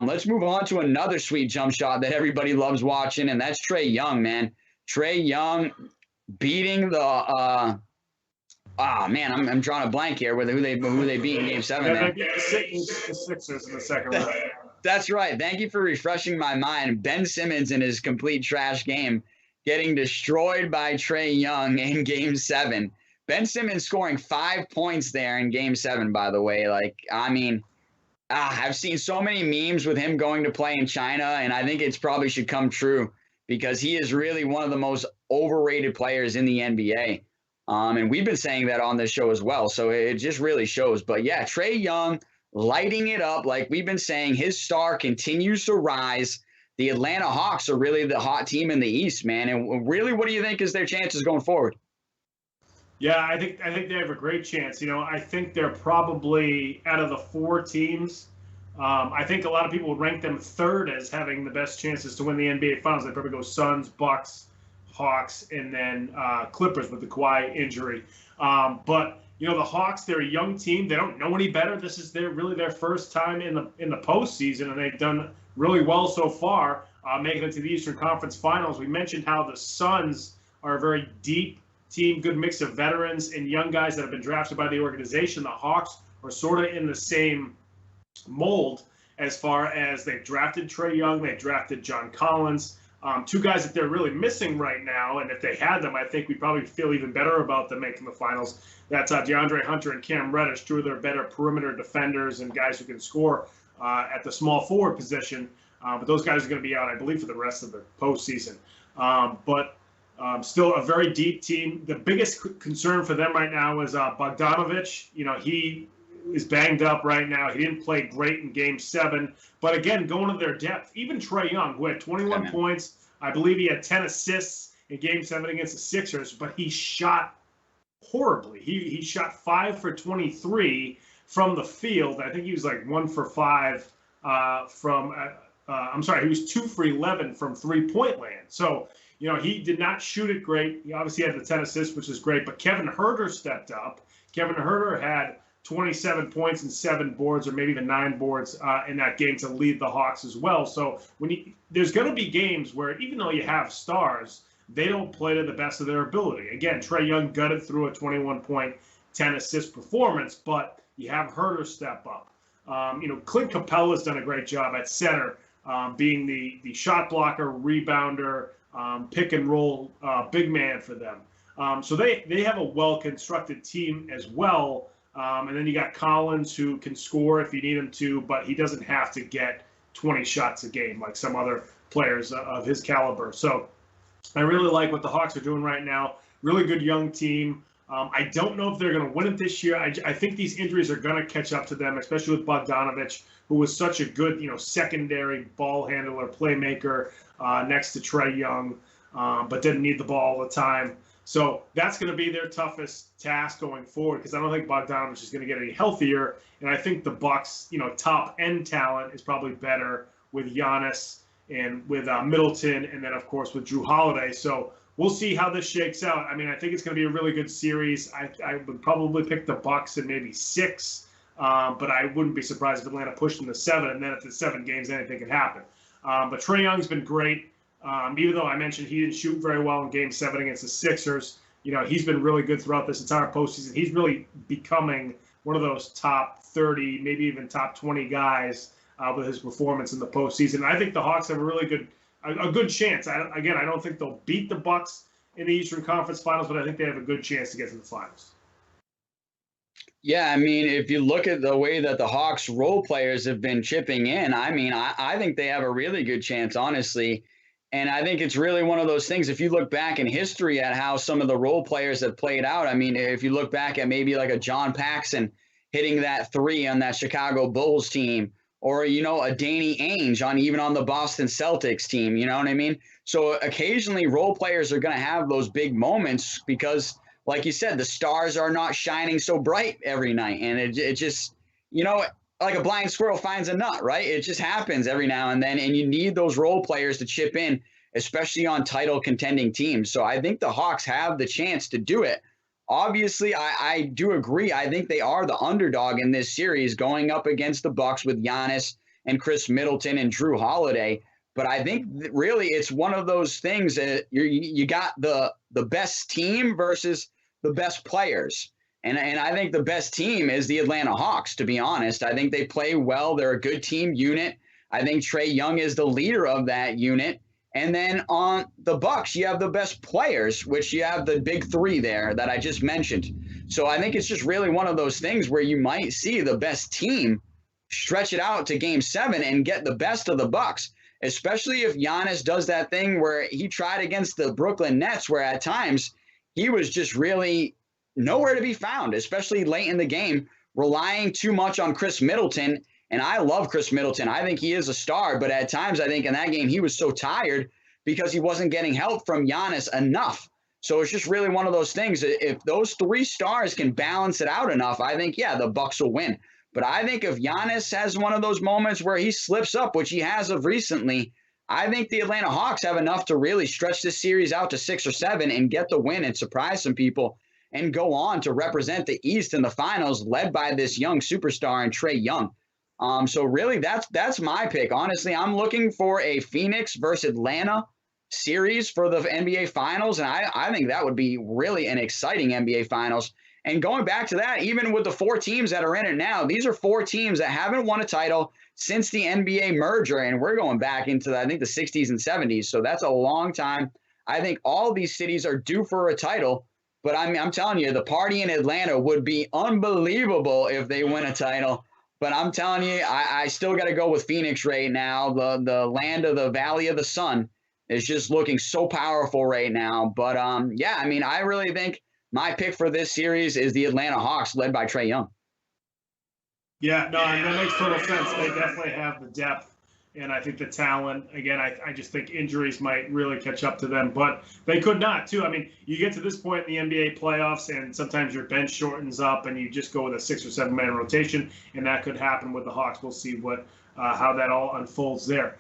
let's move on to another sweet jump shot that everybody loves watching, and that's Trae Young, man. Trae Young beating the I'm drawing a blank here with who they beat in Game 7. Yeah, they beat the Sixers in the second round. That's right. Thank you for refreshing my mind. Ben Simmons in his complete trash game getting destroyed by Trae Young in Game 7. Ben Simmons scoring 5 points there in Game 7, by the way. I've seen so many memes with him going to play in China, and I think it's probably should come true because he is really one of the most overrated players in the NBA. And we've been saying that on this show as well. So it just really shows. But yeah, Trae Young lighting it up. Like we've been saying, his star continues to rise. The Atlanta Hawks are really the hot team in the East, man. And really, what do you think is their chances going forward? Yeah, I think they have a great chance. I think they're probably out of the 4 teams. I think a lot of people would rank them third as having the best chances to win the NBA Finals. They'd probably go Suns, Bucks, Hawks, and then Clippers with the Kawhi injury. But the Hawks, they're a young team. They don't know any better. This is really their first time in the postseason, and they've done really well so far, making it to the Eastern Conference Finals. We mentioned how the Suns are a very deep team, good mix of veterans and young guys that have been drafted by the organization. The Hawks are sort of in the same mold as far as they've drafted Trae Young, they've drafted John Collins. 2 guys that they're really missing right now, and if they had them, I think we'd probably feel even better about them making the finals. That's DeAndre Hunter and Cam Reddish, 2 of their better perimeter defenders and guys who can score at the small forward position. But those guys are going to be out, I believe, for the rest of the postseason. But still a very deep team. The biggest concern for them right now is Bogdanovic. He is banged up right now. He didn't play great in Game 7. But again, going to their depth, even Trae Young, who had 21 points, I believe he had 10 assists in Game 7 against the Sixers, but he shot horribly. He shot 5 for 23 from the field. I think he was like 1 for 5 he was 2 for 11 from three-point land. So, he did not shoot it great. He obviously had the 10 assists, which is great, but Kevin Huerter stepped up. Kevin Huerter had 27 points and 7 boards, or maybe even 9 boards in that game to lead the Hawks as well. So there's going to be games where even though you have stars, they don't play to the best of their ability. Again, Trae Young gutted through a 21-point, 10-assist performance, but you have Huerter step up. Clint Capella's done a great job at center, being the shot blocker, rebounder, pick and roll big man for them. So they have a well-constructed team as well. And then you got Collins, who can score if you need him to, but he doesn't have to get 20 shots a game like some other players of his caliber. So I really like what the Hawks are doing right now. Really good young team. I don't know if they're going to win it this year. I think these injuries are going to catch up to them, especially with Bogdanovic, who was such a good, secondary ball handler, playmaker next to Trae Young, but didn't need the ball all the time. So that's going to be their toughest task going forward, because I don't think Bogdanovic is going to get any healthier. And I think the Bucks, top end talent is probably better with Giannis and with Middleton, and then of course with Drew Holiday. So we'll see how this shakes out. I mean, I think it's going to be a really good series. I would probably pick the Bucks in maybe 6, but I wouldn't be surprised if Atlanta pushed them to 7, and then at the 7 games, anything can happen. But Trae Young's been great. Even though I mentioned he didn't shoot very well in Game 7 against the Sixers, he's been really good throughout this entire postseason. He's really becoming one of those top 30, maybe even top 20 guys with his performance in the postseason. I think the Hawks have a good chance. I don't think they'll beat the Bucks in the Eastern Conference Finals, but I think they have a good chance to get to the finals. Yeah, I mean, if you look at the way that the Hawks role players have been chipping in, I think they have a really good chance, honestly. And I think it's really one of those things. If you look back in history at how some of the role players have played out, I mean, if you look back at maybe like a John Paxson hitting that 3 on that Chicago Bulls team, or, a Danny Ainge even on the Boston Celtics team, you know what I mean? So occasionally role players are going to have those big moments because, like you said, the stars are not shining so bright every night. And it just, like a blind squirrel finds a nut, right? It just happens every now and then, and you need those role players to chip in, especially on title contending teams. So I think the Hawks have the chance to do it. Obviously, I do agree. I think they are the underdog in this series going up against the Bucks with Giannis and Chris Middleton and Drew Holiday. But I think really it's one of those things that you got the best team versus the best players. And I think the best team is the Atlanta Hawks, to be honest. I think they play well. They're a good team unit. I think Trae Young is the leader of that unit. And then on the Bucks, you have the best players, which you have the big three there that I just mentioned. So I think it's just really one of those things where you might see the best team stretch it out to Game 7 and get the best of the Bucks, especially if Giannis does that thing where he tried against the Brooklyn Nets, where at times he was just really nowhere to be found, especially late in the game, relying too much on Chris Middleton. And I love Chris Middleton. I think he is a star, but at times I think in that game he was so tired because he wasn't getting help from Giannis enough. So it's just really one of those things. If those three stars can balance it out enough, I think, yeah, the Bucks will win. But I think if Giannis has one of those moments where he slips up, which he has of recently, I think the Atlanta Hawks have enough to really stretch this series out to 6 or 7 and get the win and surprise some people and go on to represent the East in the finals, led by this young superstar in Trae Young. So really, that's my pick. Honestly, I'm looking for a Phoenix versus Atlanta series for the NBA Finals, and I think that would be really an exciting NBA Finals. And going back to that, even with the 4 teams that are in it now, these are 4 teams that haven't won a title since the NBA merger, and we're going back into, I think, the 60s and 70s. So that's a long time. I think all these cities are due for a title. But I'm telling you, the party in Atlanta would be unbelievable if they win a title. But I'm telling you, I still got to go with Phoenix right now. The land of the Valley of the Sun is just looking so powerful right now. But, yeah, I mean, I really think my pick for this series is the Atlanta Hawks, led by Trae Young. Yeah, no, that makes total sense. They definitely have the depth. And I think the talent, again, I just think injuries might really catch up to them. But they could not, too. I mean, you get to this point in the NBA playoffs, and sometimes your bench shortens up, and you just go with a 6 or 7 man rotation, and that could happen with the Hawks. We'll see how that all unfolds there.